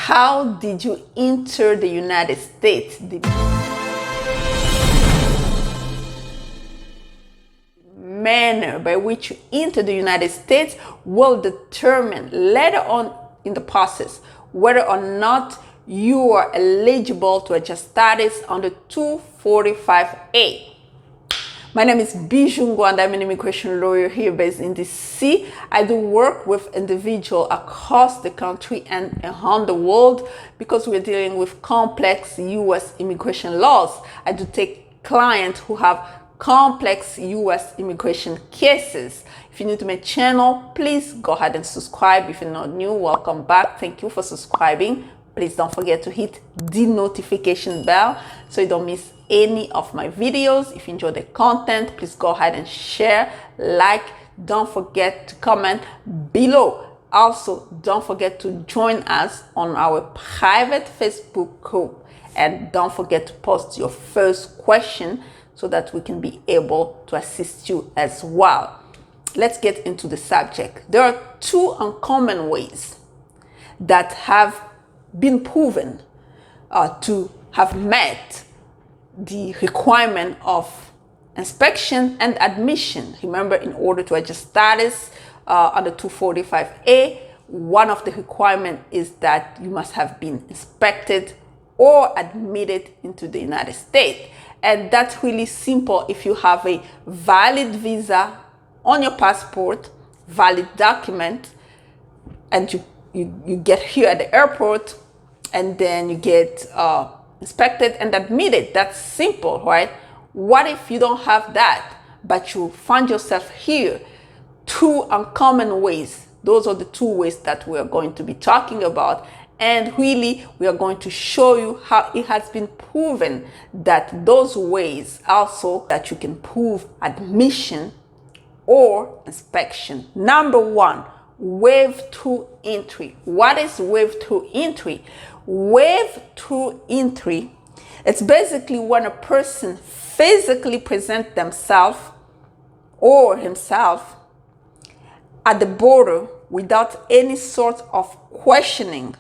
How did you enter the United States? The manner by which you enter the United States will determine later on in the process whether or not you are eligible to adjust status under 245A. My name is Bijoux Ngwanda. I'm an immigration lawyer here based in DC. I do work with individuals across the country and around the world because we're dealing with complex U.S. immigration laws. I do take clients who have complex U.S. immigration cases. If you're new to my channel, please go ahead and subscribe. If you're not new, welcome back. Thank you for subscribing. Please don't forget to hit the notification bell so you don't miss any of my videos. If you enjoy the content, please go ahead and share, like. Don't forget to comment below. Also, don't forget to join us on our private Facebook group. And don't forget to post your first question so that we can be able to assist you as well. Let's get into the subject. There are two uncommon ways that have been proven to have met the requirement of inspection and admission. Remember, in order to adjust status under 245A, one of the requirements is that you must have been inspected or admitted into the United States. And that's really simple. If you have a valid visa on your passport, valid document, and you get here at the airport, and then you get inspected and admitted. That's simple, right? What if you don't have that, but you find yourself here? Two uncommon ways. Those are the two ways that we are going to be talking about. And really, we are going to show you how it has been proven that those ways also that you can prove admission or inspection. Number one, wave-through entry. What is wave-through entry? Wave-through entry, it's basically when a person physically presents themselves or himself at the border without any sort of questioning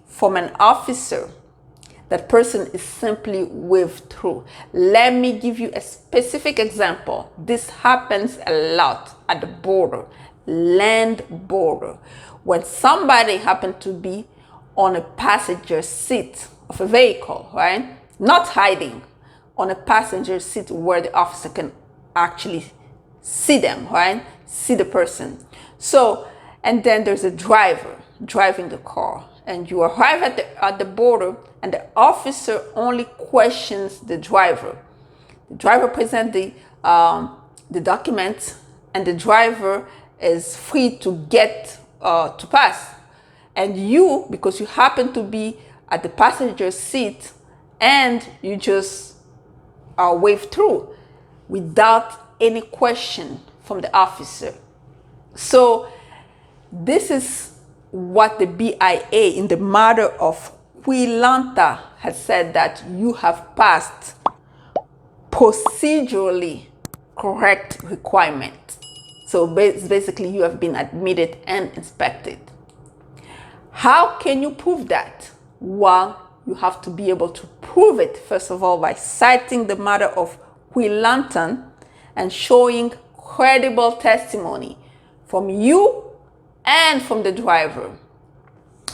from an officer. That person is simply waved through. Let me give you a specific example. This happens a lot at the border, land border. When somebody happens to be on a passenger seat of a vehicle, right? Not hiding, on a passenger seat where the officer can actually see them, right? See the person. So, and then there's a driver driving the car, and you arrive at the border, and the officer only questions the driver. The driver presents the documents, and the driver is free to get to pass. And you, because you happen to be at the passenger seat, and you just wave through without any question from the officer. So this is what the BIA in the matter of Ngwanda has said, that you have passed procedurally correct requirement. So basically you have been admitted and inspected. How can you prove that? Well, you have to be able to prove it, first of all, by citing the matter of Ngwanda and showing credible testimony from you and from the driver.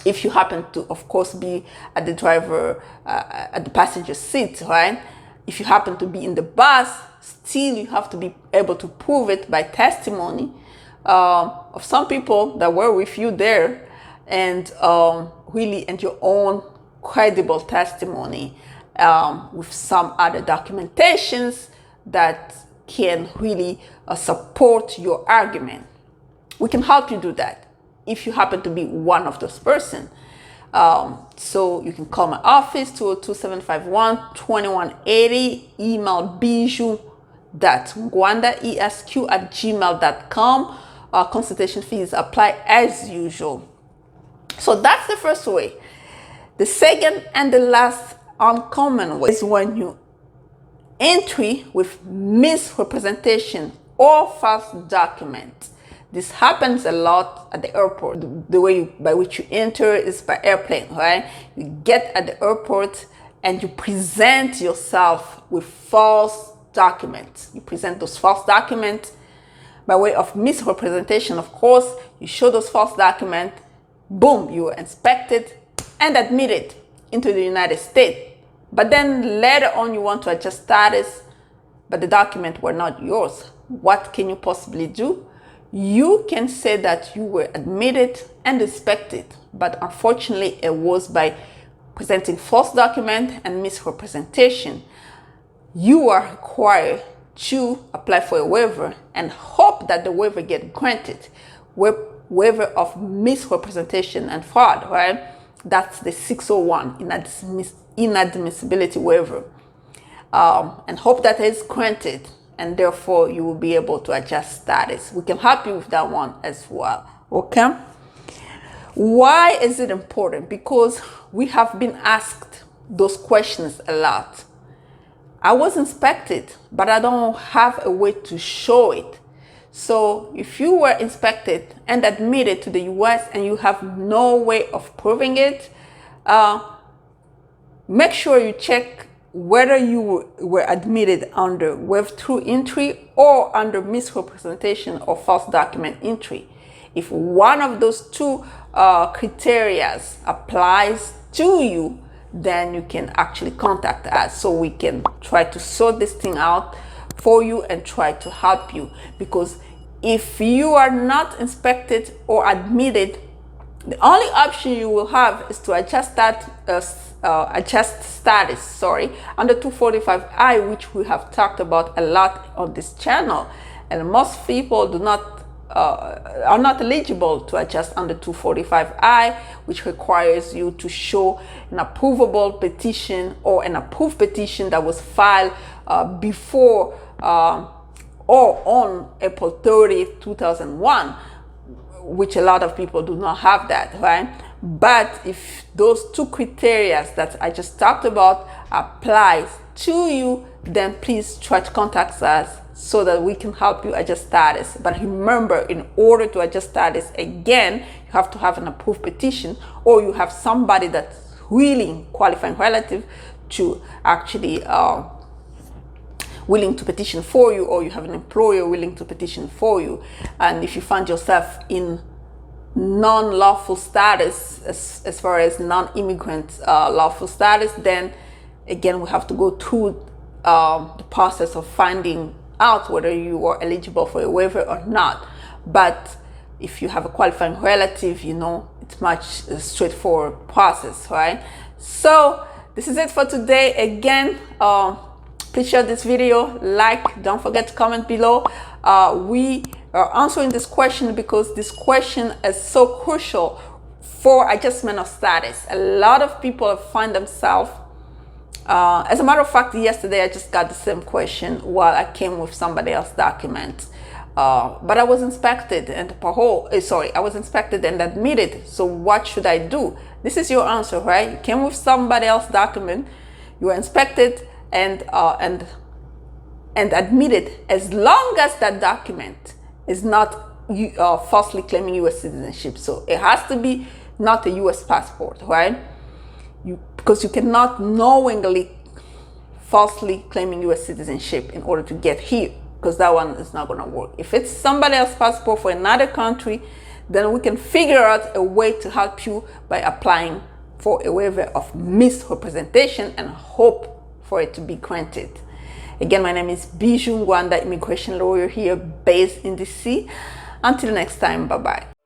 If you happen to, of course, be at the driver, at the passenger seat, right? If you happen to be in the bus, still you have to be able to prove it by testimony of some people that were with you there, and really, and your own credible testimony with some other documentations that can really support your argument. We can help you do that if you happen to be one of those persons. So you can call my office, 202-751-2180, email bijoux.ngwanda@gmail.com. Consultation fees apply as usual. So that's the first way. The second and the last uncommon way is when you entry with misrepresentation or false document. This happens a lot at the airport. The way by which you enter is by airplane, right? You get at the airport and you present yourself with false documents. You present those false documents by way of misrepresentation, of course. You show those false documents, boom, you are inspected and admitted into the United States. But then later on you want to adjust status, but the documents were not yours. What can you possibly do? You can say that you were admitted and inspected, but unfortunately it was by presenting false document and misrepresentation. You are required to apply for a waiver and hope that the waiver get granted. Waiver of misrepresentation and fraud, right? That's the 601 inadmissibility waiver. And hope that is granted, and therefore you will be able to adjust status. We can help you with that one as well. Okay? Why is it important? Because we have been asked those questions a lot. I was inspected, but I don't have a way to show it. So if you were inspected and admitted to the US and you have no way of proving it, make sure you check whether you were admitted under wave-through entry or under misrepresentation or false document entry. If one of those two criteria applies to you, then you can actually contact us so we can try to sort this thing out for you and try to help you. Because if you are not inspected or admitted, the only option you will have is to adjust that adjust status, under 245I, which we have talked about a lot on this channel. And most people are not eligible to adjust under 245I, which requires you to show an approvable petition or an approved petition that was filed before or on April 30th, 2001, which a lot of people do not have that, right? But if those two criteria that I just talked about applies to you, then please try to contact us so that we can help you adjust status. But remember, in order to adjust status, again, you have to have an approved petition, or you have somebody that's willing, qualifying relative, to actually willing to petition for you, or you have an employer willing to petition for you. And if you find yourself in non-lawful status, as far as non-immigrant lawful status, then again we have to go through the process of finding out whether you are eligible for a waiver or not. But if you have a qualifying relative, you know, it's much straightforward process, right? So this is it for today. Again, please share this video, like, don't forget to comment below. We are answering this question because this question is so crucial for adjustment of status. A lot of people find themselves, as a matter of fact, yesterday I just got the same question while I came with somebody else's document. But I was inspected and I was inspected and admitted. So what should I do? This is your answer, right? You came with somebody else's document, you were inspected and admitted, as long as that document is not falsely claiming U.S. citizenship. So it has to be not a U.S. passport, right? Because you cannot knowingly falsely claiming U.S. citizenship in order to get here, because that one is not going to work. If it's somebody else's passport for another country, then we can figure out a way to help you by applying for a waiver of misrepresentation and hope for it to be granted. Again, my name is Bijoux Ngwanda, immigration lawyer here based in DC. Until next time, bye-bye.